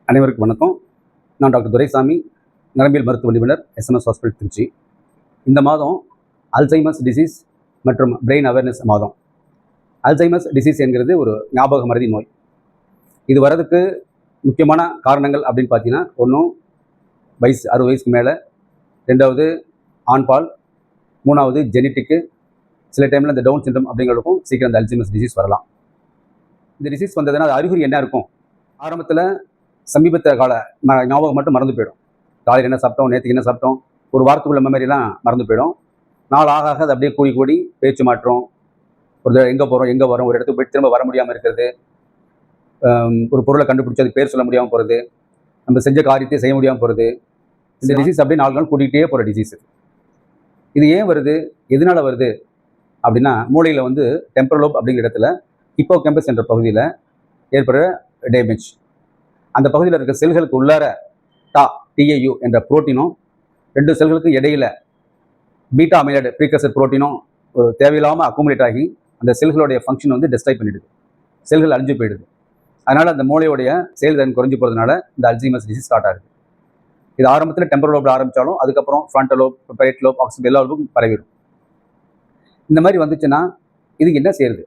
அனைவருக்கும் வணக்கம். நான் டாக்டர் துரைசாமி, நரம்பியல் மருத்துவ நிபுணர், எஸ்எம்எஸ் ஹாஸ்பிட்டல் திருச்சி. இந்த மாதம் அல்சைமர்ஸ் டிசீஸ் மற்றும் பிரெயின் அவேர்னஸ் மாதம். அல்சைமர்ஸ் டிசீஸ் என்கிறது ஒரு ஞாபக மறதி நோய். இது வரதுக்கு முக்கியமான காரணங்கள் அப்படின்னு பார்த்தீங்கன்னா, ஒன்றும் வயசு 60 வயசுக்கு மேலே, ரெண்டாவது ஆண்பால், மூணாவது ஜெனட்டிக்கு. சில டைமில் இந்த டவுன் சிண்ட்ரம் அப்படிங்கிறதுக்கும் சீக்கிரம் இந்த அல்சைமர்ஸ் டிசீஸ் வரலாம். இந்த டிசீஸ் வந்ததுன்னா அது அறிகுறி என்ன இருக்கும்? ஆரம்பத்தில் சமீபத்திய கால ஞாபகம் மட்டும் மறந்து போயிடும். காலையில் என்ன சாப்பிட்டோம், நேற்றுக்கு என்ன சாப்பிட்டோம், ஒரு வாரத்துக்குள்ள மெமரிலாம் மறந்து போயிடும். நாள் ஆக அது அப்படியே கூடி பேச்சு மாற்றம், ஒரு எங்கே போகிறோம் எங்கே வரோம், ஒரு இடத்துக்கு போய் திரும்ப வர முடியாமல் இருக்கிறது, ஒரு பொருளை கண்டுபிடிச்சி அது பேர் சொல்ல முடியாமல் போகிறது, நம்ம செஞ்ச காரியத்தை செய்ய முடியாமல் போகிறது. இந்த டிசீஸ் அப்படியே நாள் கூட்டிகிட்டே போகிற டிசீஸ். இது ஏன் வருது, எதனால வருது அப்படின்னா, மூளையில் வந்து டெம்பரல் லோப் அப்படிங்கிற இடத்துல ஹிப்போகேம்பஸ் என்ற பகுதியில் ஏற்படுற டேமேஜ். அந்த பகுதியில் இருக்க செல்களுக்கு உள்ளார டிஏயு என்ற புரோட்டீனும், ரெண்டு செல்களுக்கு இடையில பீட்டா அமிலைடு ப்ரீகர்சர் புரோட்டீனும் ஒரு தேவையில்லாமல் அக்குமுலேட் ஆகி அந்த செல்களுடைய ஃபங்க்ஷன் வந்து டிஸ்ட்ராய் பண்ணிடுது. செல்கள் அழிஞ்சு போயிடுது. அதனால் அந்த மூளையுடைய செயல்திறன் குறைஞ்சு போகிறதுனால இந்த அல்சைமர்ஸ் டிசீஸ் ஸ்டார்ட் ஆகுது. இது ஆரம்பத்தில் டெம்பரல் லோப்ல ஆரம்பித்தாலும் அதுக்கப்புறம் ஃப்ரண்டல் லோப், ரைட் லோப், ஆக்சிபிட் எல்லா லோப்பும் பரவிடும். இந்த மாதிரி வந்துச்சுன்னா இதுக்கு என்ன செய்யறது?